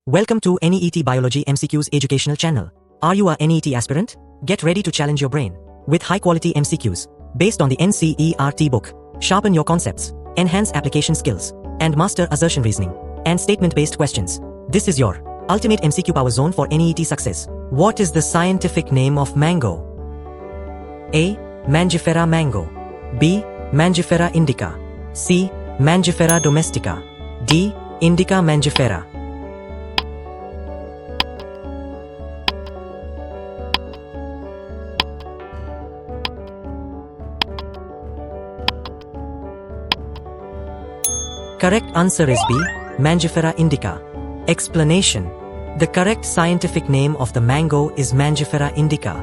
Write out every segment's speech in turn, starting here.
Welcome to NEET Biology MCQs educational channel. Are you a NEET aspirant? Get ready to challenge your brain with high-quality MCQs based on the NCERT book. Sharpen your concepts, enhance application skills, and master assertion reasoning and statement-based questions. This is your ultimate MCQ power zone for NEET success. What is the scientific name of mango? A. Mangifera mango. B. Mangifera indica. C. Mangifera domestica. D. Indica mangifera. Correct answer is B. Mangifera indica. Explanation. The correct scientific name of the mango is Mangifera indica.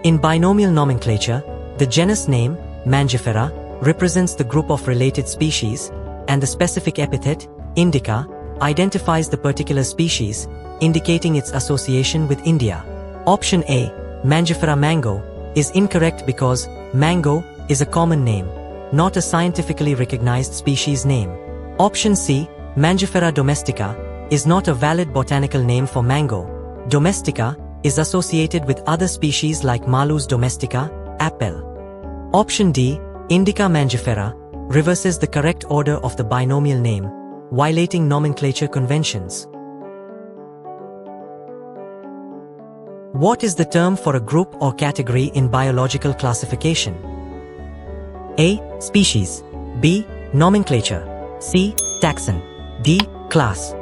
In binomial nomenclature, the genus name, Mangifera, represents the group of related species, and the specific epithet, indica, identifies the particular species, indicating its association with India. Option A, Mangifera mango, is incorrect because mango is a common name, not a scientifically recognized species name. Option C, Mangifera domestica, is not a valid botanical name for mango. Domestica is associated with other species like Malus domestica, apple. Option D, Indica mangifera, reverses the correct order of the binomial name, violating nomenclature conventions. What is the term for a group or category in biological classification? A. Species. B. Nomenclature. C. Taxon. D. Class.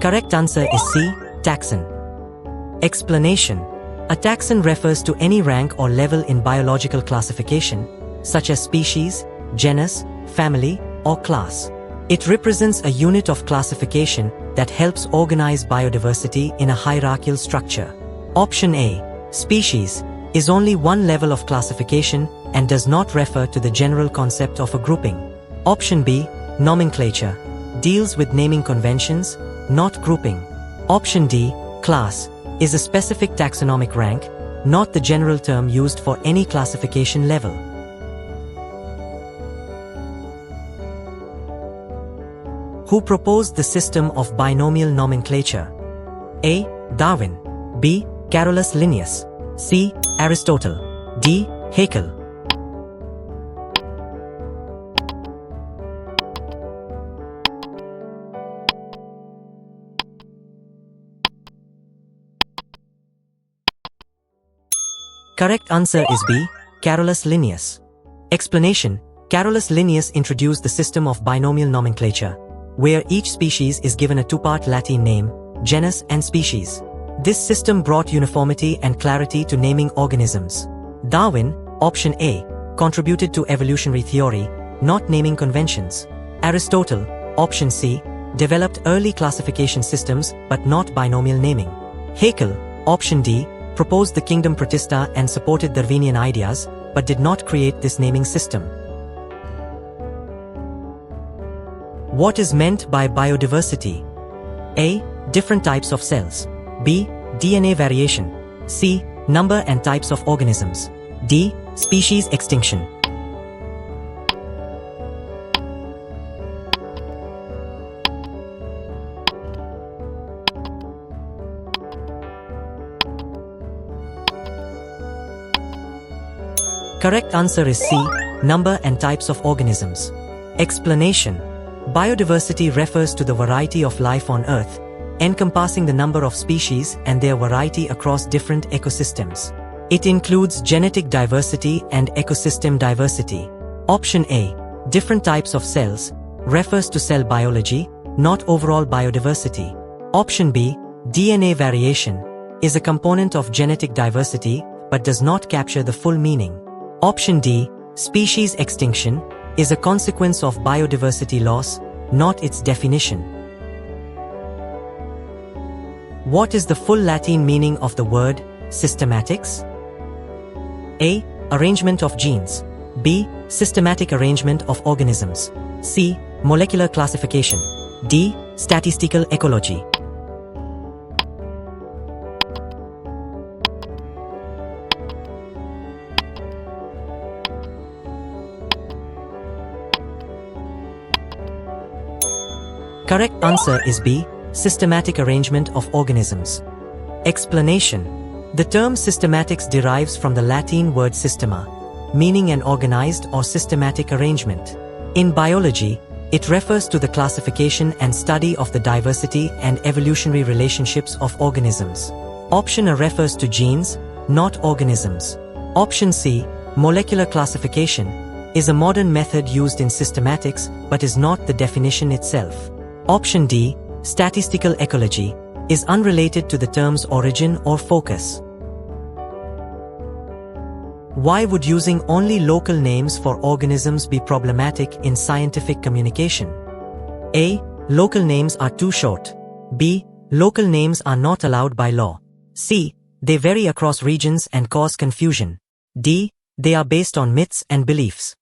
Correct answer is C. Taxon. Explanation. A taxon refers to any rank or level in biological classification, such as species, genus, family, or class. It represents a unit of classification that helps organize biodiversity in a hierarchical structure. Option A, species, is only one level of classification and does not refer to the general concept of a grouping. Option B, nomenclature, deals with naming conventions, not grouping. Option D, class, is a specific taxonomic rank, not the general term used for any classification level. Who proposed the system of binomial nomenclature? A. Darwin. B. Carolus Linnaeus. C. Aristotle. D. Haeckel. Correct answer is B. Carolus Linnaeus. Explanation. Carolus Linnaeus introduced the system of binomial nomenclature, where each species is given a two-part Latin name, genus and species. This system brought uniformity and clarity to naming organisms. Darwin, option A, contributed to evolutionary theory, not naming conventions. Aristotle, option C, developed early classification systems but not binomial naming. Haeckel, option D, proposed the kingdom Protista and supported Darwinian ideas, but did not create this naming system. What is meant by biodiversity? A. Different types of cells. B. DNA variation. C. Number and types of organisms. D. Species extinction. Correct answer is C. Number and types of organisms. Explanation. Biodiversity refers to the variety of life on Earth, encompassing the number of species and their variety across different ecosystems. It includes genetic diversity and ecosystem diversity. Option A, different types of cells, refers to cell biology, not overall biodiversity. Option B, DNA variation, is a component of genetic diversity but does not capture the full meaning. Option D, species extinction, is a consequence of biodiversity loss, not its definition. What is the full Latin meaning of the word systematics? A. Arrangement of genes. B. Systematic arrangement of organisms. C. Molecular classification. D. Statistical ecology. Correct answer is B. Systematic arrangement of organisms. Explanation. The term systematics derives from the Latin word systema, meaning an organized or systematic arrangement. In biology, it refers to the classification and study of the diversity and evolutionary relationships of organisms. Option A refers to genes, not organisms. Option C, molecular classification, is a modern method used in systematics but is not the definition itself. Option D, statistical ecology, is unrelated to the term's origin or focus. Why would using only local names for organisms be problematic in scientific communication? A. Local names are too short. B. Local names are not allowed by law. C. They vary across regions and cause confusion. D. They are based on myths and beliefs.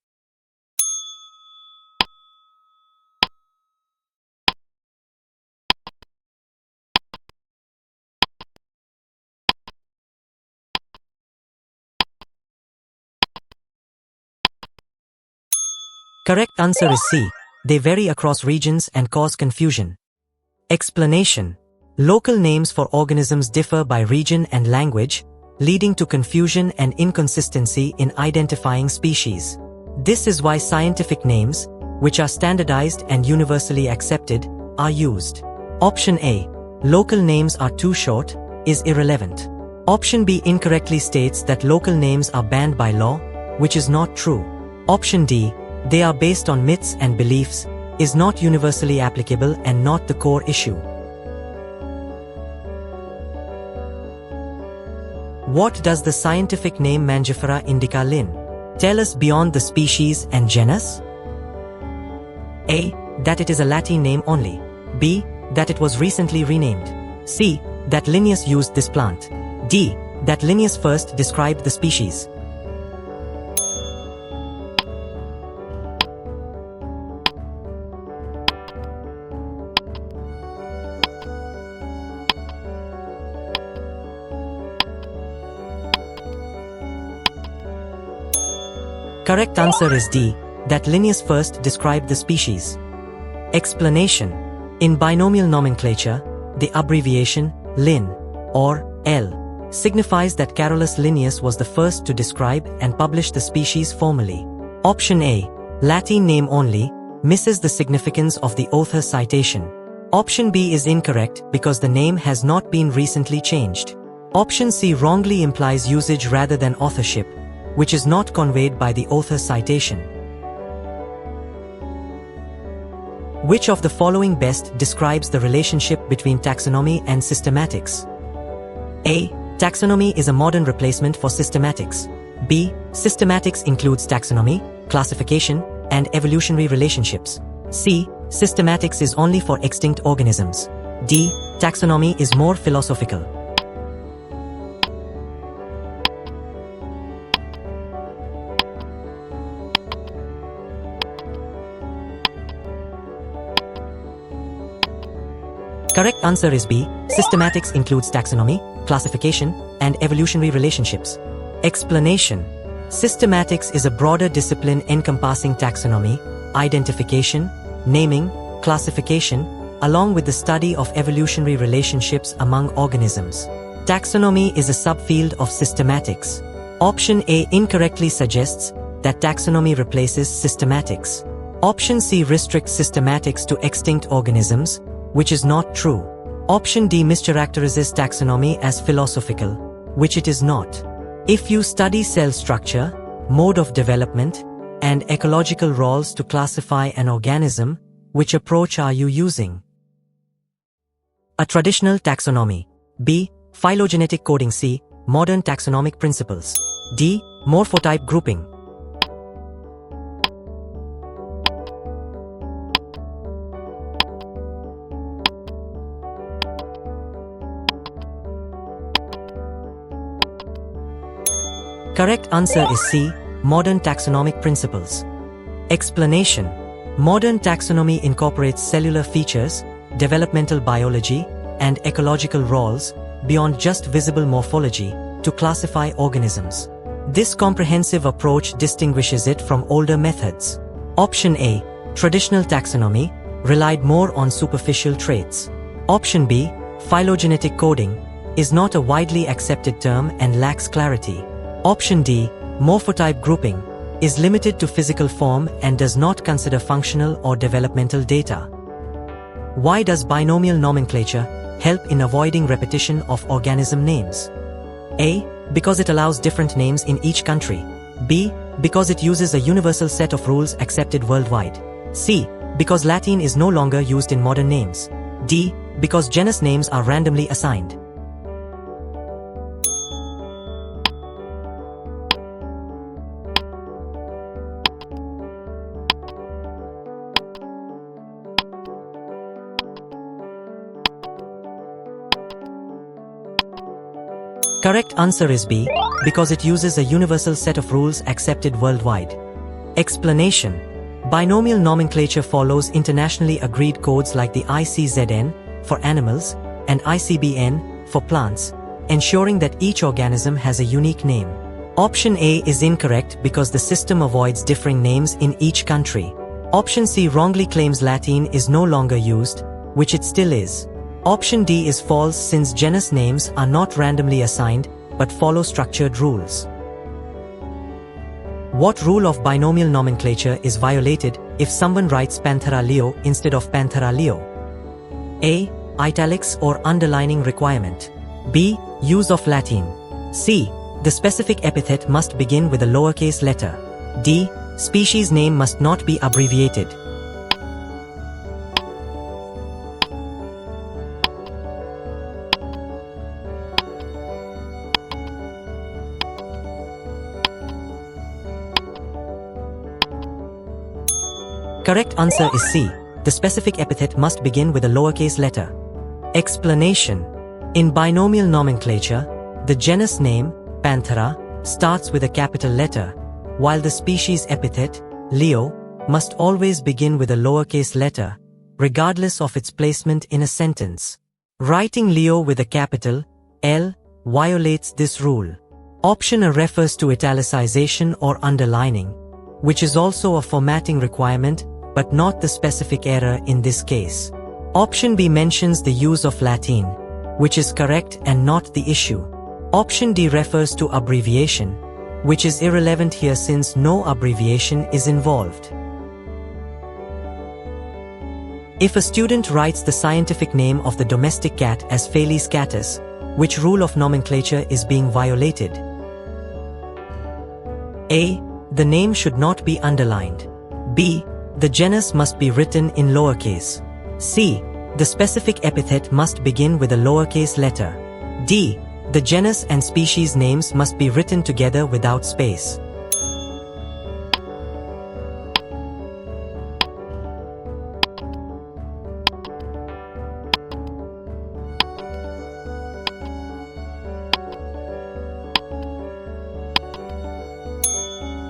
Correct answer is C. They vary across regions and cause confusion. Explanation. Local names for organisms differ by region and language, leading to confusion and inconsistency in identifying species. This is why scientific names, which are standardized and universally accepted, are used. Option A, local names are too short, is irrelevant. Option B incorrectly states that local names are banned by law, which is not true. Option D, they are based on myths and beliefs, is not universally applicable and not the core issue. What does the scientific name Mangifera indica Linn tell us beyond the species and genus? A. That it is a Latin name only. B. That it was recently renamed. C. That Linnaeus used this plant. D. That Linnaeus first described the species. Correct answer is D. That Linnaeus first described the species. Explanation. In binomial nomenclature, the abbreviation Linn or L signifies that Carolus Linnaeus was the first to describe and publish the species formally. Option A, Latin name only, misses the significance of the author citation. Option B is incorrect because the name has not been recently changed. Option C wrongly implies usage rather than authorship, which is not conveyed by the author citation. Which of the following best describes the relationship between taxonomy and systematics? A. Taxonomy is a modern replacement for systematics. B. Systematics includes taxonomy, classification, and evolutionary relationships. C. Systematics is only for extinct organisms. D. Taxonomy is more philosophical. Correct answer is B. Systematics includes taxonomy, classification, and evolutionary relationships. Explanation. Systematics is a broader discipline encompassing taxonomy, identification, naming, classification, along with the study of evolutionary relationships among organisms. Taxonomy is a subfield of systematics. Option A incorrectly suggests that taxonomy replaces systematics. Option C restricts systematics to extinct organisms, which is not true. Option D mischaracterizes taxonomy as philosophical, which it is not. If you study cell structure, mode of development, and ecological roles to classify an organism, which approach are you using? A traditional taxonomy. B. Phylogenetic coding. C. Modern taxonomic principles. D. Morphotype grouping. Correct answer is C. Modern taxonomic principles. Explanation. Modern taxonomy incorporates cellular features, developmental biology, and ecological roles, beyond just visible morphology, to classify organisms. This comprehensive approach distinguishes it from older methods. Option A, traditional taxonomy, relied more on superficial traits. Option B, phylogenetic coding, is not a widely accepted term and lacks clarity. Option D, morphotype grouping, is limited to physical form and does not consider functional or developmental data. Why does binomial nomenclature help in avoiding repetition of organism names? A, because it allows different names in each country. B, because it uses a universal set of rules accepted worldwide. C, because Latin is no longer used in modern names. D, because genus names are randomly assigned. Correct answer is B, because it uses a universal set of rules accepted worldwide. Explanation: binomial nomenclature follows internationally agreed codes like the ICZN for animals and ICBN for plants, ensuring that each organism has a unique name. Option A is incorrect because the system avoids differing names in each country. Option C wrongly claims Latin is no longer used, which it still is. Option D is false since genus names are not randomly assigned but follow structured rules. What rule of binomial nomenclature is violated if someone writes Panthera leo instead of Panthera leo? A, italics or underlining requirement. B, use of Latin. C, the specific epithet must begin with a lowercase letter. D, species name must not be abbreviated. Correct answer is C. The specific epithet must begin with a lowercase letter. Explanation: in binomial nomenclature, the genus name, Panthera, starts with a capital letter, while the species epithet, Leo, must always begin with a lowercase letter, regardless of its placement in a sentence. Writing Leo with a capital L violates this rule. Option A refers to italicization or underlining, which is also a formatting requirement but not the specific error in this case. Option B mentions the use of Latin, which is correct and not the issue. Option D refers to abbreviation, which is irrelevant here since no abbreviation is involved. If a student writes the scientific name of the domestic cat as Felis catus, which rule of nomenclature is being violated? A, the name should not be underlined. B, the genus must be written in lowercase. C, the specific epithet must begin with a lowercase letter. D, the genus and species names must be written together without space.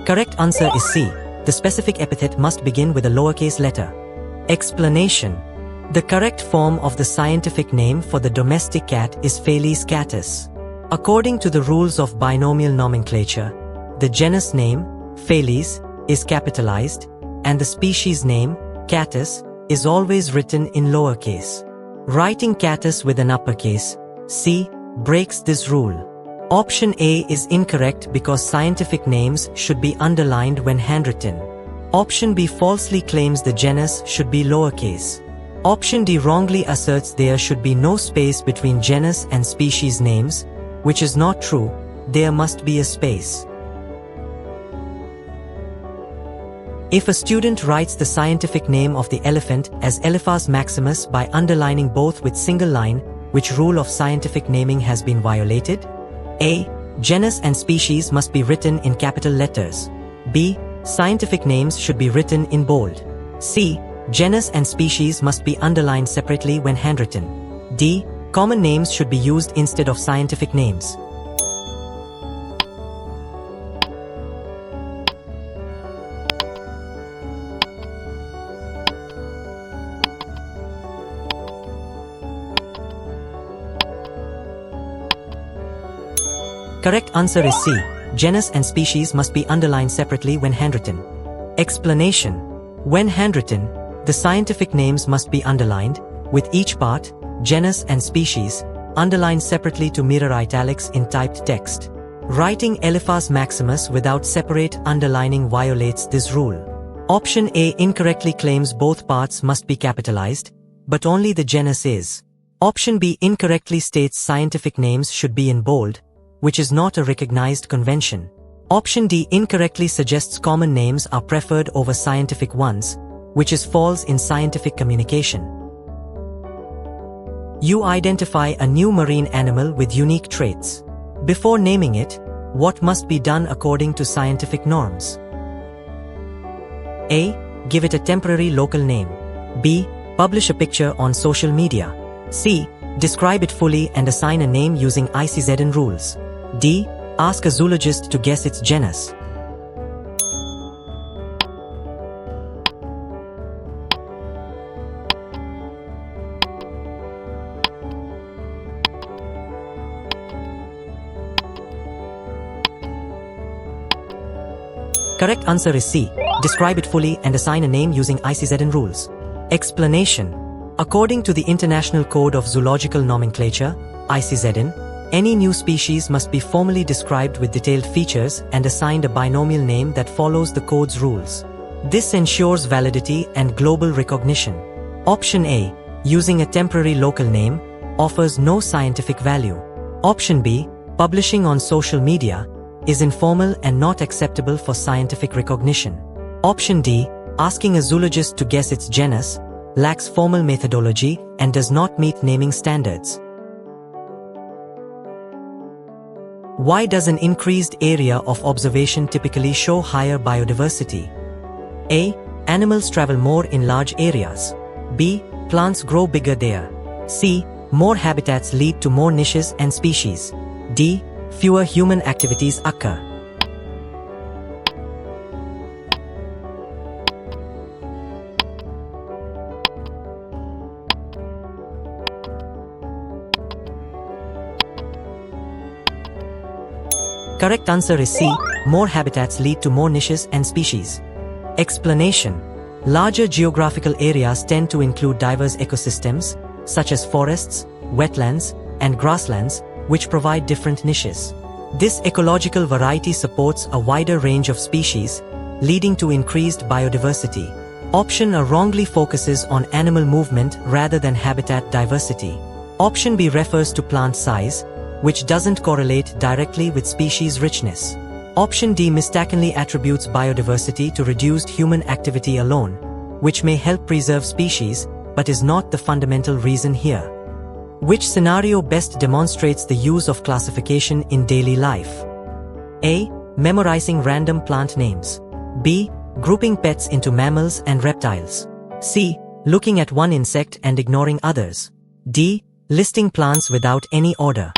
Correct answer is C. The specific epithet must begin with a lowercase letter. Explanation: the correct form of the scientific name for the domestic cat is Felis catus. According to the rules of binomial nomenclature, the genus name, Felis, is capitalized, and the species name, Catus, is always written in lowercase. Writing catus with an uppercase, C, breaks this rule. Option A is incorrect because scientific names should be underlined when handwritten. Option B falsely claims the genus should be lowercase. Option D wrongly asserts there should be no space between genus and species names, which is not true. There must be a space. If a student writes the scientific name of the elephant as Elephas maximus by underlining both with single line, which rule of scientific naming has been violated? A, genus and species must be written in capital letters. B, scientific names should be written in bold. C, genus and species must be underlined separately when handwritten. D, common names should be used instead of scientific names. Correct answer is C. Genus and species must be underlined separately when handwritten. Explanation: when handwritten, The scientific names must be underlined, with each part, genus and species, underlined separately to mirror italics in typed text. Writing Eliphas Maximus without separate underlining violates this rule. Option A incorrectly claims both parts must be capitalized, but only the genus is. Option B incorrectly states scientific names should be in bold, which is not a recognized convention. Option D incorrectly suggests common names are preferred over scientific ones, which is false in scientific communication. You identify a new marine animal with unique traits. Before naming it, what must be done according to scientific norms? A. Give it a temporary local name. B. Publish a picture on social media. C. Describe it fully and assign a name using ICZN rules. D. Ask a zoologist to guess its genus. Correct answer is C. Describe it fully and assign a name using ICZN rules. Explanation. According to the International Code of Zoological Nomenclature, ICZN, any new species must be formally described with detailed features and assigned a binomial name that follows the code's rules. This ensures validity and global recognition. Option A, using a temporary local name, offers no scientific value. Option B, publishing on social media, is informal and not acceptable for scientific recognition. Option D, asking a zoologist to guess its genus, lacks formal methodology and does not meet naming standards. Why does an increased area of observation typically show higher biodiversity? A. Animals travel more in large areas. B. Plants grow bigger there. C. More habitats lead to more niches and species. D. Fewer human activities occur. Correct answer is C. More habitats lead to more niches and species. Explanation. Larger geographical areas tend to include diverse ecosystems, such as forests, wetlands, and grasslands, which provide different niches. This ecological variety supports a wider range of species, leading to increased biodiversity. Option A wrongly focuses on animal movement rather than habitat diversity. Option B refers to plant size, which doesn't correlate directly with species richness. Option D mistakenly attributes biodiversity to reduced human activity alone, which may help preserve species, but is not the fundamental reason here. Which scenario best demonstrates the use of classification in daily life? A. Memorizing random plant names. B. Grouping pets into mammals and reptiles. C. Looking at one insect and ignoring others. D. Listing plants without any order.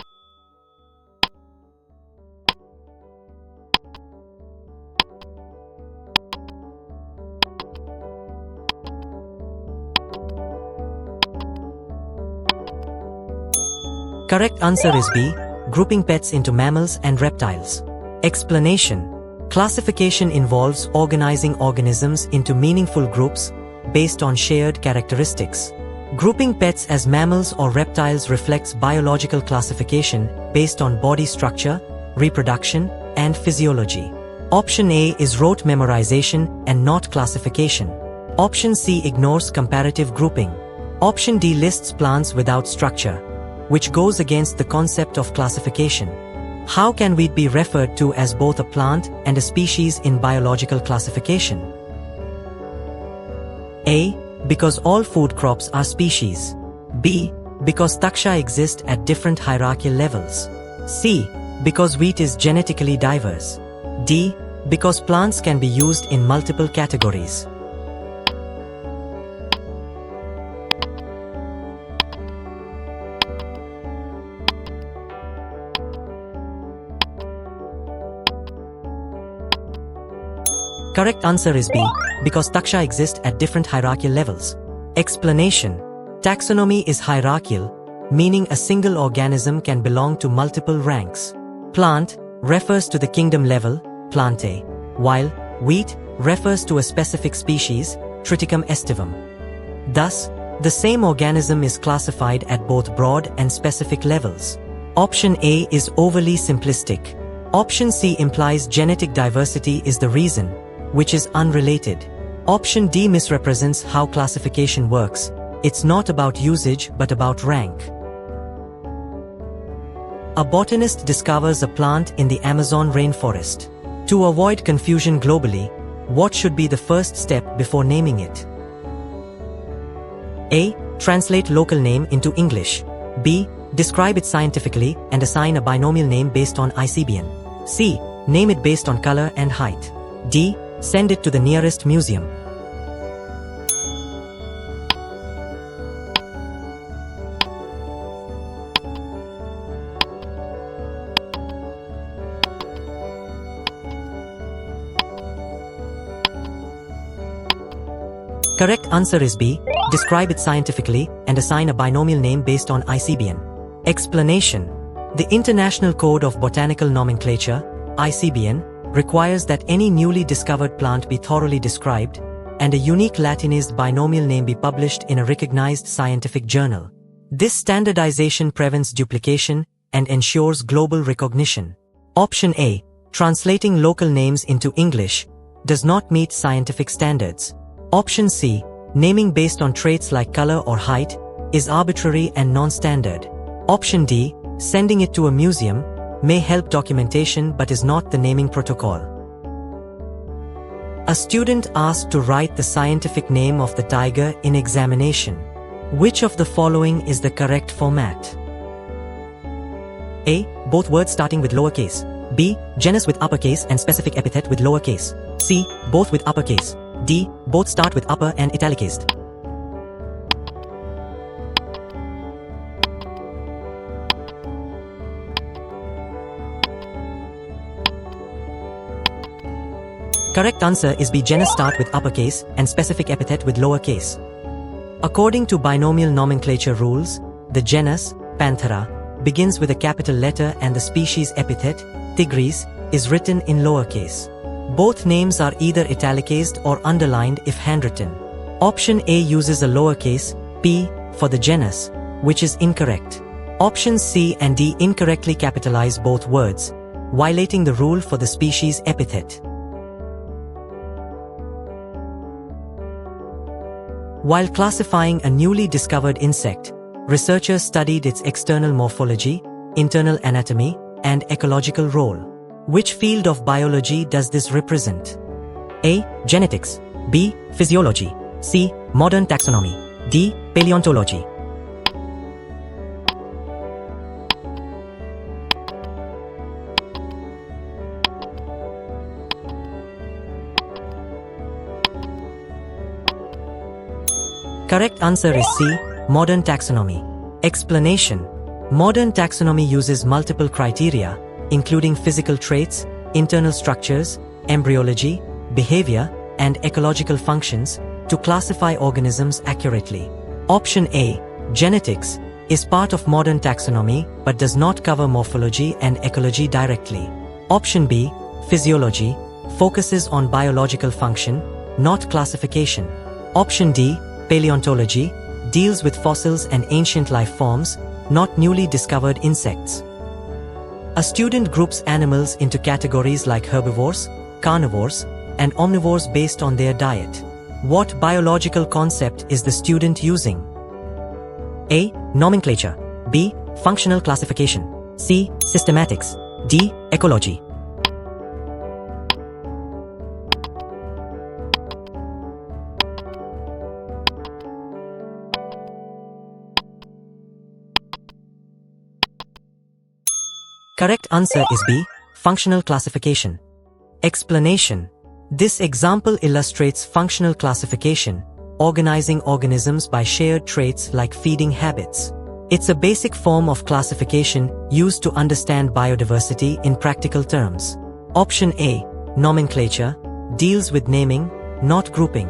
Correct answer is B. Grouping pets into mammals and reptiles. Explanation. Classification involves organizing organisms into meaningful groups based on shared characteristics. Grouping pets as mammals or reptiles reflects biological classification based on body structure, reproduction, and physiology. Option A is rote memorization and not classification. Option C ignores comparative grouping. Option D lists plants without structure, which goes against the concept of classification. How can wheat be referred to as both a plant and a species in biological classification? A. Because all food crops are species. B. Because taxa exist at different hierarchical levels. C. Because wheat is genetically diverse. D. Because plants can be used in multiple categories. Correct answer is B. Because taxa exist at different hierarchical levels. Explanation. Taxonomy is hierarchical, meaning a single organism can belong to multiple ranks. Plant refers to the kingdom level, Plantae, while wheat refers to a specific species, Triticum aestivum. Thus, the same organism is classified at both broad and specific levels. Option A is overly simplistic. Option C implies genetic diversity is the reason, which is unrelated. Option D misrepresents how classification works. It's not about usage but about rank. A botanist discovers a plant in the Amazon rainforest. To avoid confusion globally, what should be the first step before naming it? A. Translate local name into English. B. Describe it scientifically and assign a binomial name based on ICBN. C. Name it based on color and height. D. Send it to the nearest museum. Correct answer is B. Describe it scientifically and assign a binomial name based on ICBN. Explanation. The International Code of Botanical Nomenclature, ICBN, requires that any newly discovered plant be thoroughly described and a unique Latinized binomial name be published in a recognized scientific journal. This standardization prevents duplication and ensures global recognition. Option A. Translating local names into English does not meet scientific standards. Option C. Naming based on traits like color or height is arbitrary and non-standard. Option D. Sending it to a museum may help documentation but is not the naming protocol. A student asked to write the scientific name of the tiger in examination. Which of the following is the correct format? A. Both words starting with lowercase. B. Genus with uppercase and specific epithet with lowercase. C. Both with uppercase. D. Both start with upper and italicized. Correct answer is B. Genus start with uppercase and specific epithet with lowercase. According to binomial nomenclature rules, the genus, Panthera, begins with a capital letter and the species epithet, Tigris, is written in lowercase. Both names are either italicized or underlined if handwritten. Option A uses a lowercase, p, for the genus, which is incorrect. Options C and D incorrectly capitalize both words, violating the rule for the species epithet. While classifying a newly discovered insect, researchers studied its external morphology, internal anatomy, and ecological role. Which field of biology does this represent? A. Genetics. B. Physiology. C. Modern taxonomy. D. Paleontology. Correct answer is C. Modern taxonomy. Explanation. Modern taxonomy uses multiple criteria, including physical traits, internal structures, embryology, behavior, and ecological functions, to classify organisms accurately. Option A, genetics, is part of modern taxonomy but does not cover morphology and ecology directly. Option B, physiology, focuses on biological function, not classification. Option D, paleontology, deals with fossils and ancient life forms, not newly discovered insects. A student groups animals into categories like herbivores, carnivores, and omnivores based on their diet. What biological concept is the student using? A. Nomenclature. B. Functional classification. C. Systematics. D. Ecology. Correct answer is B. Functional classification. Explanation. This example illustrates functional classification, organizing organisms by shared traits like feeding habits. It's a basic form of classification used to understand biodiversity in practical terms. Option A, nomenclature, deals with naming, not grouping.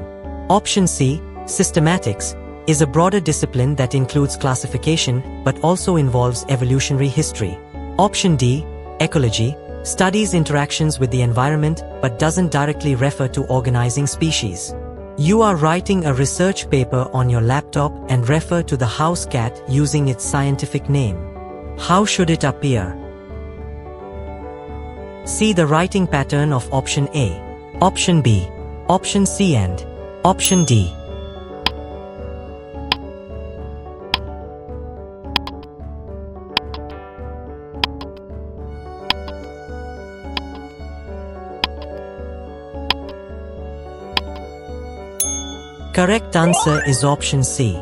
Option C, systematics, is a broader discipline that includes classification but also involves evolutionary history. Option D, ecology, studies interactions with the environment but doesn't directly refer to organizing species. You are writing a research paper on your laptop and refer to the house cat using its scientific name. How should it appear? See the writing pattern of option A, option B, option C and option D. Correct answer is option C.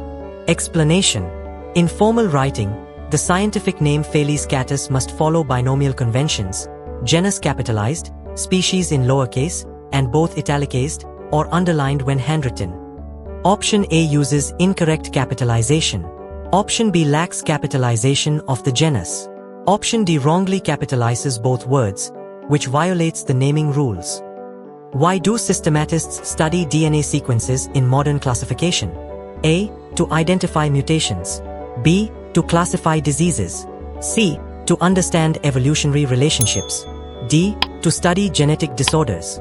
Explanation. In formal writing, the scientific name Felis catus must follow binomial conventions, genus capitalized, species in lowercase, and both italicized or underlined when handwritten. Option A uses incorrect capitalization. Option B lacks capitalization of the genus. Option D wrongly capitalizes both words, which violates the naming rules. Why do systematists study DNA sequences in modern classification? A. To identify mutations. B. To classify diseases. C. To understand evolutionary relationships. D. To study genetic disorders.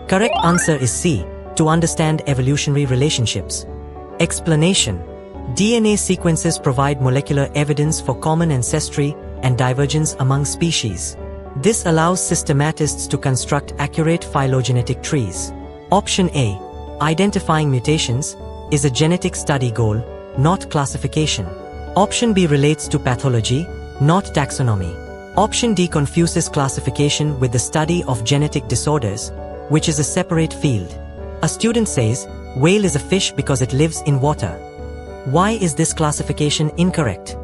Correct answer is C. To understand evolutionary relationships. Explanation. DNA sequences provide molecular evidence for common ancestry and divergence among species. This allows systematists to construct accurate phylogenetic trees. Option A, identifying mutations, is a genetic study goal, not classification. Option B relates to pathology, not taxonomy. Option D confuses classification with the study of genetic disorders, which is a separate field. A student says, whale is a fish because it lives in water. Why is this classification incorrect?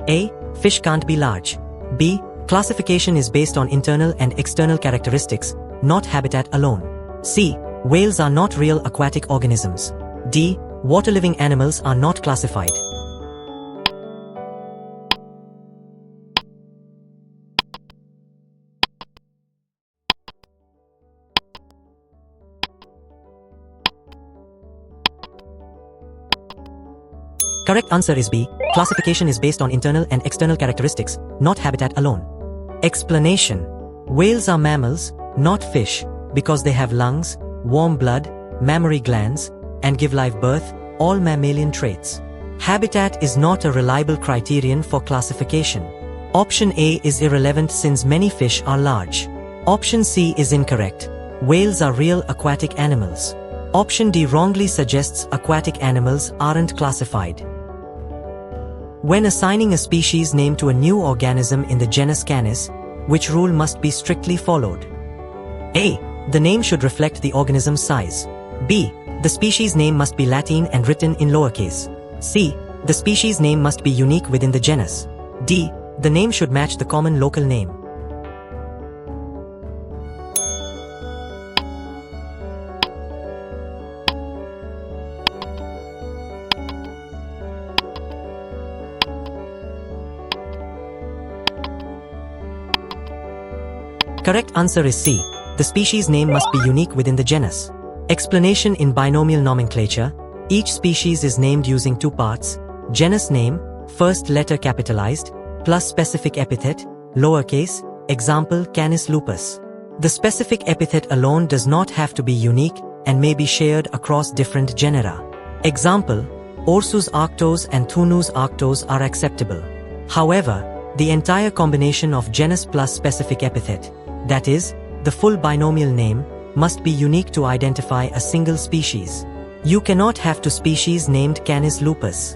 A. Fish can't be large. B. Classification is based on internal and external characteristics, not habitat alone. C. Whales are not real aquatic organisms. D. Water-living animals are not classified. Correct answer is B. Classification is based on internal and external characteristics, not habitat alone. Explanation. Whales are mammals, not fish, because they have lungs, warm blood, mammary glands, and give live birth, all mammalian traits. Habitat is not a reliable criterion for classification. Option A is irrelevant since many fish are large. Option C is incorrect. Whales are real aquatic animals. Option D wrongly suggests aquatic animals aren't classified. When assigning a species name to a new organism in the genus Canis, which rule must be strictly followed? A. The name should reflect the organism's size. B. The species name must be Latin and written in lowercase. C. The species name must be unique within the genus. D. The name should match the common local name. Correct answer is C. The species name must be unique within the genus. Explanation. In binomial nomenclature, each species is named using two parts: genus name, first letter capitalized, plus specific epithet, lowercase, example Canis lupus. The specific epithet alone does not have to be unique and may be shared across different genera. Example, Ursus arctos and Thunus arctos are acceptable. However, the entire combination of genus plus specific epithet, that is, the full binomial name, must be unique to identify a single species. You cannot have two species named Canis lupus.